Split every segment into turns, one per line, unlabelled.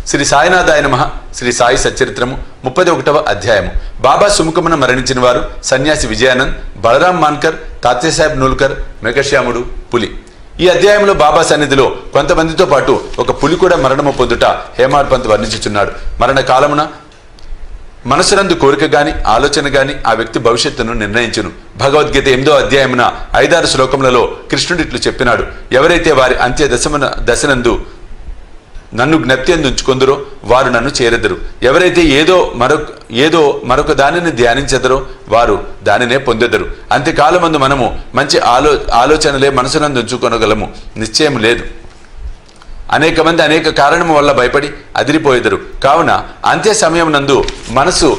శ్రీ సాయినాథాయ నమః. శ్రీ సాయి సచ్చరిత్రము 31వ అధ్యాయము. బాబా సుముఖమున మరణించిన వారు సన్యాసి విజయానంద్, బలరాం మాన్కర్, తాత్యాసాహెబ్ నూల్కర్, మెఘశ్యాముడు, పులి. ఈ అధ్యాయంలో బాబా సన్నిధిలో కొంతమందితో పాటు ఒక పులి కూడా మరణము పొందుట హేమాడ్ పంత్ వర్ణించుచున్నాడు. మరణ కాలమున మనసునందు కోరిక గాని ఆలోచన గాని ఆ వ్యక్తి భవిష్యత్తును నిర్ణయించును. భగవద్గీత 8వ అధ్యాయమున 5-6 శ్లోకములలో కృష్ణుడు ఇట్లు చెప్పినాడు: ఎవరైతే వారి అంత్య దశనందు నన్ను జ్ఞప్తి ఉంచుకొందురో వారు నన్ను చేరెదరు. ఎవరైతే ఏదో మరొక దానిని ధ్యానించెదరో వారు దానినే పొందెదరు. అంత్యకాలమందు మనము మంచి ఆలోచనలే మనసునందు ఉంచుకొనగలము, నిశ్చయం లేదు. అనేక మంది అనేక కారణము వల్ల భయపడి అదిరిపోయేదరు. కావున అంత్య సమయం నందు మనసు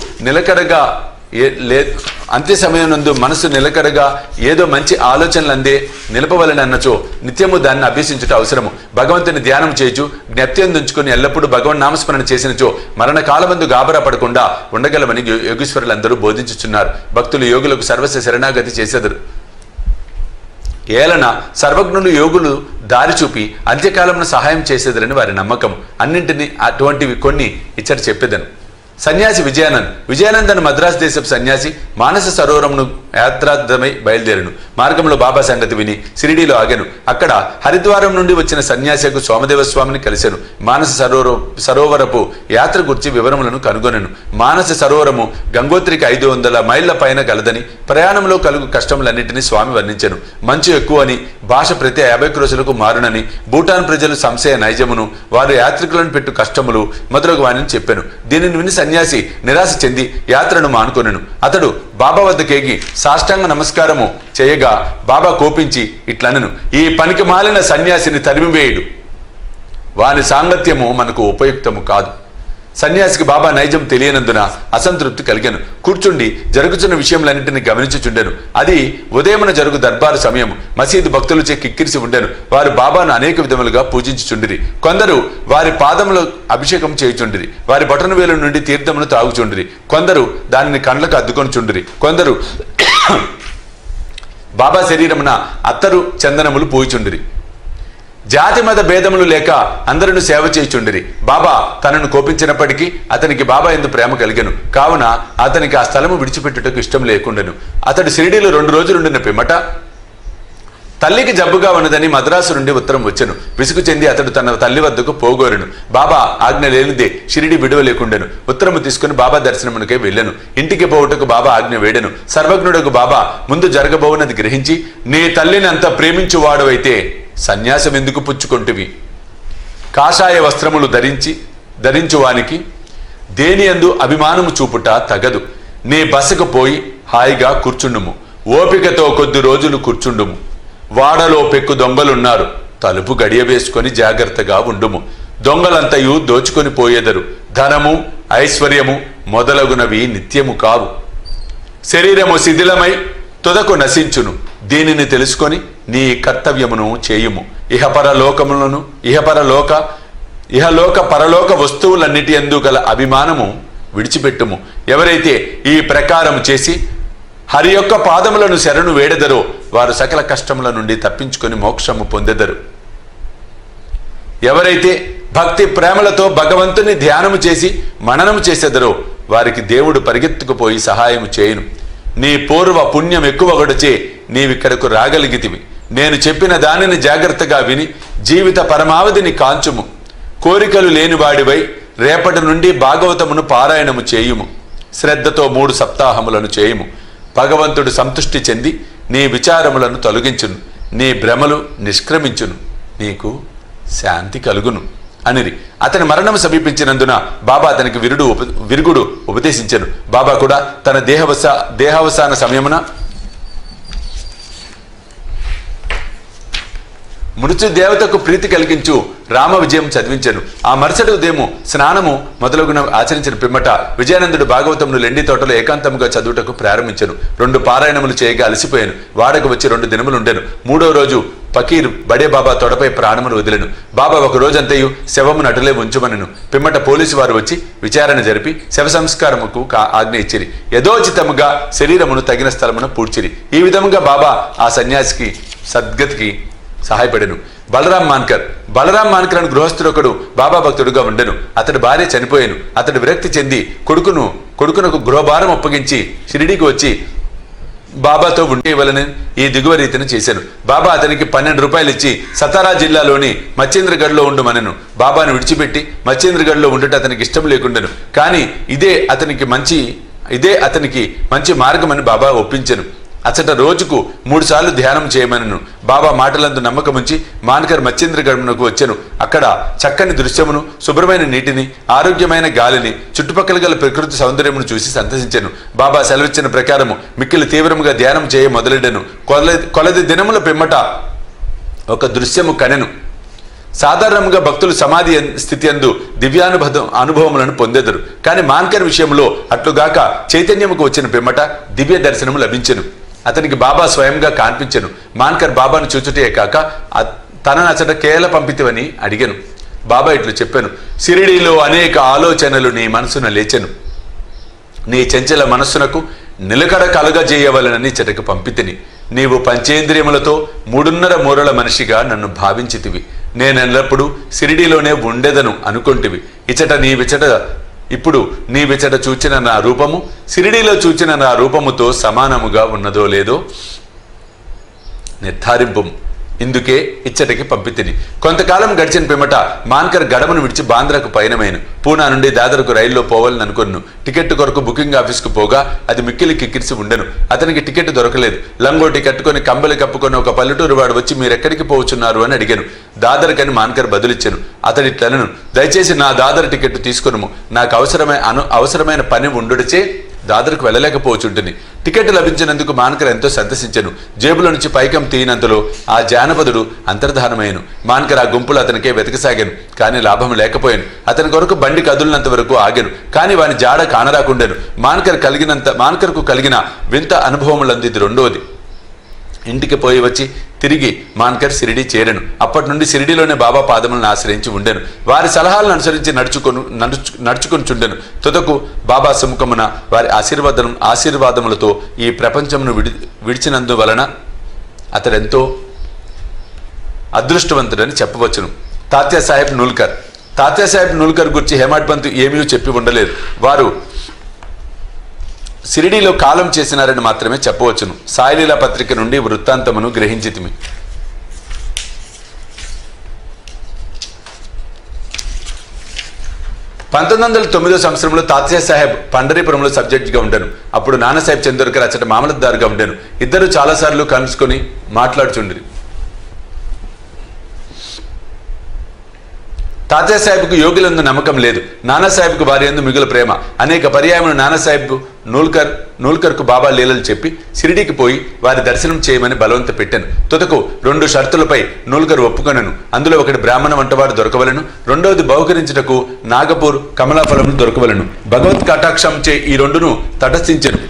నిలకడగా ఏదో మంచి ఆలోచనలు అందే నిలపవలని అన్నచో నిత్యము దాన్ని అభ్యసించుట అవసరము. భగవంతుని ధ్యానం చేయొచ్చు, జ్ఞప్తి అందించుకుని ఎల్లప్పుడూ భగవన్ నామస్మరణ చేసినచో మరణ కాలమందు గాబరా పడకుండా ఉండగలమని యోగీశ్వరులందరూ బోధించుచున్నారు. భక్తులు యోగులకు సర్వస్వ శరణాగతి చేసేదరు. ఏలన సర్వజ్ఞులు యోగులు దారి చూపి అంత్యకాలమున సహాయం చేసేదరని వారి నమ్మకం. అన్నింటినీ అటువంటివి కొన్ని ఇచ్చట చెప్పేదను. సన్యాసి విజయానంద్ అని మద్రాసు దేశపు సన్యాసి మానస సరోవరమును యాత్రార్థమై బయలుదేరను. మార్గంలో బాబా సంగతి విని షిరిడీలో ఆగెను. అక్కడ హరిద్వారం నుండి వచ్చిన సన్యాసికు సోమదేవ స్వామిని కలిసెను. మానస సరోవరపు యాత్ర గురించి వివరములను కనుగొనెను. మానస సరోవరము గంగోత్రికి 500 మైళ్ళ పైన గలదని, ప్రయాణంలో కలుగు కష్టములన్నింటినీ స్వామి వర్ణించెను. మంచు ఎక్కువని, భాష ప్రతి 50 రోజులకు మారునని, భూటాన్ ప్రజలు సంశయ నైజమును, వారు యాత్రికులను పెట్టు కష్టములు మొదలగు వాణిని చెప్పెను. దీనిని విని సన్యాసి నిరాశ చెంది యాత్రను మానుకొనెను. అతడు బాబా వద్దకేగి సాష్టాంగ నమస్కారము చేయగా బాబా కోపించి ఇట్లనెను: ఈ పనికి మాలిన సన్యాసిని తరిమివేయుడు, వాని సాంగత్యము మనకు ఉపయుక్తము కాదు. సన్యాసికి బాబా నైజం తెలియనందున అసంతృప్తి కలిగెను. కూర్చుండి జరుగుతున్న విషయములన్నింటినీ గమనించుచుండెను. అది ఉదయమున జరుగు దర్బారు సమయం. మసీదు భక్తులచే కిక్కిరిసి ఉండెను. వారు బాబాను అనేక విధములుగా పూజించుచుండిరి. కొందరు వారి పాదములు అభిషేకం చేయుచుండిరి. వారి బొటన వేలు నుండి తీర్థమును తాగుచుండిరి. కొందరు దానిని కండ్లకు అద్దుకొని చుండిరి. కొందరు బాబా శరీరమున అత్తరు చందనములు పూయిచుండిరి. జాతి మత భేదములు లేక అందరిని సేవ చేయుచుండిరి. బాబా తనను కోపించినప్పటికీ అతనికి బాబా యందు ప్రేమ కలిగెను. కావున అతనికి ఆ స్థలము విడిచిపెట్టుటకు ఇష్టం లేకుండెను. అతడు షిరిడీలో 2 రోజులుండిన పిమ్మట తల్లికి జబ్బుగా ఉన్నదని మద్రాసు నుండి ఉత్తరం వచ్చెను. విసుగు చెంది అతడు తన తల్లి వద్దకు పోగోరెను. బాబా ఆజ్ఞ లేనిదే షిరిడి విడువలేకుండెను. ఉత్తరము తీసుకుని బాబా దర్శనమునకే వెళ్ళెను. ఇంటికి పోవుటకు బాబా ఆజ్ఞ వేడెను. సర్వజ్ఞుడకు బాబా ముందు జరగబోవునది గ్రహించి, నీ తల్లిని అంత ప్రేమించువాడవైతే సన్యాసం ఎందుకు పుచ్చుకొంటివి? కాషాయ వస్త్రములు ధరించువానికి దేని యందు అభిమానము చూపుట తగదు. నీ బసకు పోయి హాయిగా కూర్చుండుము. ఓపికతో కొద్ది రోజులు కూర్చుండుము. వాడలో పెక్కు దొంగలున్నారు, తలుపు గడియ వేసుకొని జాగ్రత్తగా ఉండుము. దొంగలంతయు దోచుకొని పోయేదరు. ధనము ఐశ్వర్యము మొదలగునవి నిత్యము కావు. శరీరము శిథిలమై తుదకు నశించును. దీనిని తెలుసుకొని నీ కర్తవ్యమును చేయుము. ఇహలోక పరలోక వస్తువులన్నిటి యందు గల అభిమానము విడిచిపెట్టుము. ఎవరైతే ఈ ప్రకారము చేసి హరి యొక్క పాదములను శరణు వేడెదరో వారు సకల కష్టముల నుండి తప్పించుకొని మోక్షము పొందెదరు. ఎవరైతే భక్తి ప్రేమలతో భగవంతుని ధ్యానము చేసి మననము చేసెదరో వారికి దేవుడు పరిగెత్తుకుపోయి సహాయము చేయును. నీ పూర్వ పుణ్యం ఎక్కువగొడచే నీవిక్కడకు రాగలిగితివి. నేను చెప్పిన దానిని జాగ్రత్తగా విని జీవిత పరమావధిని కాంచుము. కోరికలు లేనివాడివై రేపటి నుండి భాగవతమును పారాయణము చేయుము. శ్రద్ధతో 3 సప్తాహములను చేయుము. భగవంతుడు సంతుష్టి చెంది నీ విచారములను తొలగించును. నీ భ్రమలు నిష్క్రమించును. నీకు శాంతి కలుగును అనిరి. అతని మరణం సమీపించినందున బాబా అతనికి విరుగుడు ఉపదేశించెను. బాబా కూడా తన దేహావసాన సమయమున మృత్యు దేవతకు ప్రీతి కలిగించు రామ విజయం చదివించెను. ఆ మరుసటి ఉదయము స్నానము మొదలగున ఆచరించిన పిమ్మట విజయానందుడు భాగవతమును లెండి తోటలో ఏకాంతముగా చదువుటకు ప్రారంభించెను. 2 పారాయణములు చేయగా అలసిపోయాను. వాడకు వచ్చి 2 దినములుండెను. 3వ రోజు ఫకీర్ బడే బాబా తొడపై ప్రాణములు వదిలెను. బాబా ఒక రోజంతయు శవమును అటులే ఉంచుమనెను. పిమ్మట పోలీసు వారు వచ్చి విచారణ జరిపి శవ సంస్కారముకు ఆజ్ఞ ఇచ్చిరి. యథోచితముగా శరీరమును తగిన స్థలమున పూడ్చిరి. ఈ విధముగా బాబా ఆ సన్యాసికి సద్గతికి సహాయపడెను. బలరాం మాన్కర్ అని గృహస్థుడొకడు బాబా భక్తుడుగా ఉండెను. అతడి భార్య చనిపోయాను. అతడు విరక్తి చెంది కొడుకునకు గృహభారం అప్పగించి షిరిడీకి వచ్చి బాబాతో ఉండేవలని ఈ దిగువ రీతిని చేశాను. బాబా అతనికి 12 రూపాయలు ఇచ్చి సతారా జిల్లాలోని మచ్చేంద్రగఢ్లో ఉండమనెను. బాబాను విడిచిపెట్టి మచ్చేంద్రగఢ్లో ఉండట అతనికి ఇష్టం లేకుండాను. కానీ ఇదే అతనికి మంచి మార్గమని బాబా ఒప్పించెను. అచట రోజుకు 3 సార్లు ధ్యానం చేయమనను. బాబా మాటలందు నమ్మకముంచి మాన్కర్ మచ్చేంద్రగఢ్నకు వచ్చెను. అక్కడ చక్కని దృశ్యమును, శుభ్రమైన నీటిని, ఆరోగ్యమైన గాలిని, చుట్టుపక్కల గల ప్రకృతి సౌందర్యమును చూసి సంతసించెను. బాబా సెలవిచ్చిన ప్రకారము మిక్కిలి తీవ్రముగా ధ్యానం చేయ మొదలెడెను. కొలది దినముల పిమ్మట ఒక దృశ్యము కనెను. సాధారణంగా భక్తులు సమాధి స్థితి అందు అనుభవములను పొందెదరు. కానీ మాన్కర్ విషయంలో అట్లుగాక చైతన్యముకు వచ్చిన పిమ్మట దివ్య దర్శనము లభించెను. అతనికి బాబా స్వయంగా కనిపించెను. మాన్కర్ బాబాను చూచుటే కాక తనను అచట కేల పంపితివని అడిగాను. బాబా ఇట్లు చెప్పాను, షిరిడీలో అనేక ఆలోచనలు నీ మనసున లేచెను. నీ చంచల మనస్సునకు నిలకడ కలుగజేయవలనని చెటకు పంపితిని. నీవు పంచేంద్రియములతో 3.5 మూరల మనిషిగా నన్ను భావించితివి. నేనెల్లప్పుడూ షిరిడీలోనే ఉండేదను అనుకొంటివి. ఇప్పుడు నీవిచట చూచిన నా రూపము షిరిడీలో చూచిన నా రూపముతో సమానముగా ఉన్నదో లేదో నిర్ధారింపు. ఇందుకే ఇచ్చటికి పంపితిని. కొంతకాలం గడిచిన పిమ్మట మాన్కర్ గడమను విడిచి బాంద్రాకు పయనమైన. పూనా నుండి దాదరకు రైల్లో పోవాలని అనుకున్నాను. టికెట్ కొరకు బుకింగ్ ఆఫీస్కు పోగా అది మిక్కిలి కిక్కిరిసి ఉండెను. అతనికి టికెట్ దొరకలేదు. లంగోటి కట్టుకొని కంబలి కప్పుకొని ఒక పల్లెటూరు వాడు వచ్చి మీరెక్కడికి పోవచ్చున్నారు అని అడిగాను. దాదర్కని మాన్కర్ బదులిచ్చాను. అతడిట్లనను, దయచేసి నా దాదర్ టికెట్ తీసుకును. నాకు అవసరమైన పని ఉండుడిచే దాదర్కు వెళ్ళలేకపోవచ్చుంటుంది. టికెట్ లభించినందుకు మాన్కర్ ఎంతో సంతసించెను. జేబులో నుంచి పైకం తీయనంతలో ఆ జానపదుడు అంతర్ధానమయ్యను. మాన్కర్ ఆ గుంపులు అతనికే వెతకసాగాను. కానీ లాభం లేకపోయాను. అతని కొరకు బండి కదులినంత వరకు ఆగాను. కానీ వాని జాడ కానరాకుండాను. మాన్కర్కు కలిగిన వింత అనుభవములందు ఇది రెండోది. ఇంటికి పోయి వచ్చి తిరిగి మాన్కర్ షిరిడీ చేరెను. అప్పటి నుండి షిరిడీలోనే బాబా పాదములను ఆశ్రయించి ఉండెను. వారి సలహాలను అనుసరించి నడుచుకొని చుండెను. తుదకు బాబా సుముఖమున వారి ఆశీర్వాదములతో ఈ ప్రపంచమును విడిచినందువలన అతడెంతో అదృష్టవంతుడని చెప్పవచ్చును. తాత్యాసాహెబ్ నూల్కర్ గురించి హేమాడ్ పంత్ ఏమీ చెప్పి ఉండలేదు. వారు షిరిడీలో కాలం చేసినారని మాత్రమే చెప్పవచ్చును. సాయిలీలా పత్రిక నుండి వృత్తాంతమును గ్రహించితిమి. 1909 సంవత్సరంలో తాత్యాసాహెబ్ పండరీపురంలో సబ్జెక్ట్గా ఉండను. అప్పుడు నానాసాహెబ్ చందోర్కర్ అచ్చట మామలద్దారుగా ఉండను. ఇద్దరు చాలాసార్లు కలుసుకొని మాట్లాడుచుండ్రి. తాత్యాసాహెబ్కు యోగులందు నమ్మకం లేదు. నానాసాహెబ్కు వారి యందు మిగుల ప్రేమ. అనేక పర్యాయములు నానాసాహెబ్ నూల్కర్కు బాబా లీలలు చెప్పి షిరిడీకి పోయి వారి దర్శనం చేయమని బలవంత పెట్టాను. తుదకు 2 షరతులపై నూల్కర్ ఒప్పుకొనను. అందులో ఒకటి బ్రాహ్మణ వంటవాడు దొరకవలను, రెండవది బహుకరించుటకు నాగపూర్ కమలాఫలము దొరకవలను. భగవత్ కటాక్షంచే ఈ 2ను తటస్థించెను.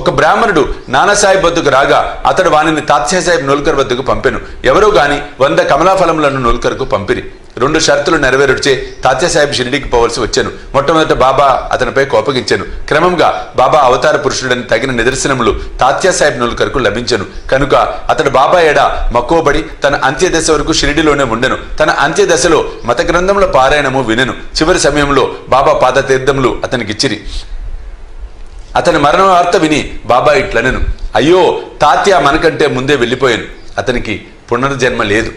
ఒక బ్రాహ్మణుడు నానాసాహెబ్ వద్దకు రాగా అతడు వానిని తాత్యాసాహెబ్ నూల్కర్ వద్దకు పంపెను. ఎవరో గాని 100 కమలాఫలములను నూల్కర్కు పంపిరి. 2 షరతులు నెరవేరుచే తాత్యాసాహెబ్ షిరిడీకి పోవలసి వచ్చాను. మొట్టమొదట బాబా అతనిపై కోపగించాను. క్రమంగా బాబా అవతార పురుషుడని తగిన నిదర్శనములు తాత్యాసాహెబ్ నూల్కర్కు లభించను. కనుక అతడు బాబా ఎడ మక్కువబడి తన అంత్యదశ వరకు షిరిడీలోనే ఉండెను. తన అంత్యదశలో మత గ్రంథముల పారాయణము వినెను. చివరి సమయంలో బాబా పాదతీర్థములు అతనికిచ్చిరి. అతని మరణ వార్త విని బాబా ఇట్లనెను, అయ్యో తాత్య మనకంటే ముందే వెళ్ళిపోయాను. అతనికి పునర్జన్మ లేదు.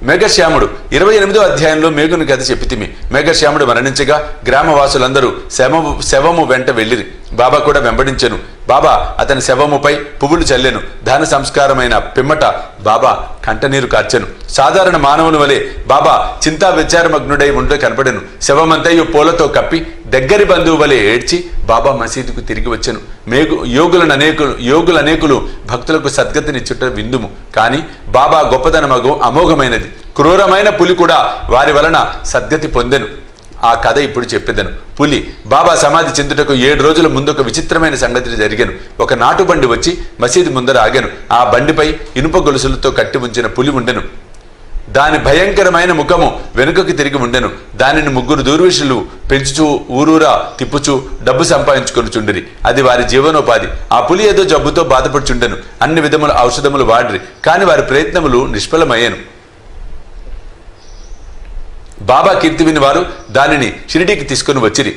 మేఘశ్యాముడు 28వ అధ్యాయంలో మేఘుని కథ చెప్పితిమి. మేఘశ్యాముడు మరణించగా గ్రామవాసులందరూ శవము వెంట వెళ్ళిరి. బాబా కూడా వెంబడించెను. బాబా అతని శవముపై పువ్వులు చల్లెను. దాన సంస్కారమైన పిమ్మట బాబా కంటనీరు కార్చెను. సాధారణ మానవుని వలె బాబా చింతా విచారమగ్నుడై ఉంటూ కనపడెను. శవమంతయు పూలతో కప్పి దగ్గరి బంధువు వలె ఏడ్చి బాబా మసీదుకు తిరిగి వచ్చెను. యోగులనేకులు భక్తులకు సద్గతినిచ్చుట విందుము. కానీ బాబా గొప్పదనమగు అమోఘమైనది. క్రూరమైన పులి కూడా వారి వలన సద్గతి పొందెను. ఆ కథ ఇప్పుడు చెప్పేదను. పులి బాబా సమాధి చెందుటకు 7 రోజుల ముందు ఒక విచిత్రమైన సంగతి జరిగాను. ఒక నాటుబండి వచ్చి మసీదు ముందర ఆగాను. ఆ బండిపై ఇనుప గొలుసులతో కట్టి ఉంచిన పులి ఉండెను. దాని భయంకరమైన ముఖము వెనుకకి తిరిగి ఉండెను. దానిని 3 దూర్విషులు పెంచుచూ ఊరూరా తిప్పుచూ డబ్బు సంపాదించుకొని చుండిరి. అది వారి జీవనోపాధి. ఆ పులి ఏదో జబ్బుతో బాధపడుచుండెను. అన్ని విధముల ఔషధములు వాడిరి. కాని వారి ప్రయత్నములు నిష్ఫలమయ్యాను. బాబా కీర్తి విని వారు దానిని షిరిడీకి తీసుకుని వచ్చిరి.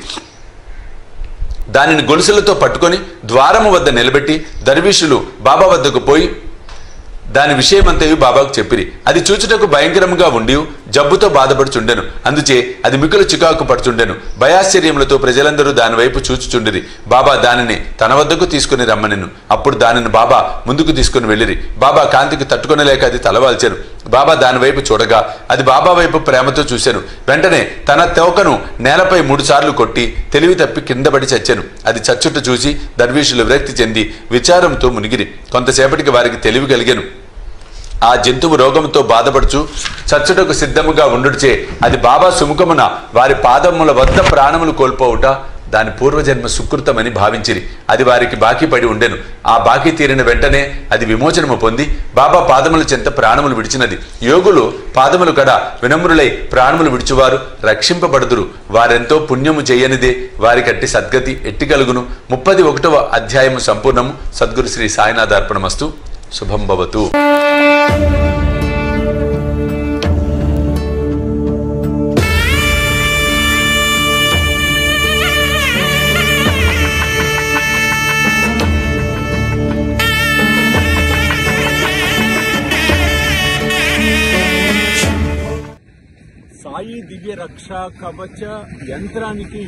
దానిని గొలుసులతో పట్టుకొని ద్వారము వద్ద నిలబెట్టి దర్వీషులు బాబా వద్దకు పోయి దాని విషయమంతయు బాబాకు చెప్పిరి. అది చూచుటకు భయంకరంగా ఉండి జబ్బుతో బాధపడుచుండెను. అందుచే అది మిక్కులు చికాకు పడుచుండెను. భయాశ్చర్యములతో ప్రజలందరూ దాని వైపు చూచుచుండిరి. బాబా దానిని తన వద్దకు తీసుకుని రమ్మనెను. అప్పుడు దానిని బాబా ముందుకు తీసుకుని వెళ్ళిరి. బాబా కాంతికి తట్టుకొనలేక అది తలవాల్చెను. బాబా దాని వైపు చూడగా అది బాబా వైపు ప్రేమతో చూశాను. వెంటనే తన తోకను నేలపై 3 సార్లు కొట్టి తెలివి తప్పి కిందపడి చచ్చెను. అది చచ్చుట చూసి దర్వీషులు విరక్తి చెంది విచారంతో మునిగిరి. కొంతసేపటికి వారికి తెలివి కలిగెను. ఆ జంతువు రోగంతో బాధపడుచు చచ్చుటకు సిద్ధముగా ఉండుచే అది బాబా సుముఖమున వారి పాదముల వద్ద ప్రాణములు కోల్పోవుట దాని పూర్వజన్మ సుకృతమని భావించిరి. అది వారికి బాకీ పడి ఉండెను. ఆ బాకీ తీరిన వెంటనే అది విమోచనము పొంది బాబా పాదముల చెంత ప్రాణములు విడిచినది. యోగులు పాదములు కడ వినమ్రులై ప్రాణములు విడిచువారు రక్షింపబడుదురు. వారెంతో పుణ్యము చేయనిదే వారికట్టి సద్గతి ఎట్టి కలుగును. 31వ అధ్యాయము సంపూర్ణము. సద్గురు శ్రీ సాయినాథార్పణమస్తు. శుభం భవతు.
సాయి దివ్య రక్ష కవచ యంత్రానికి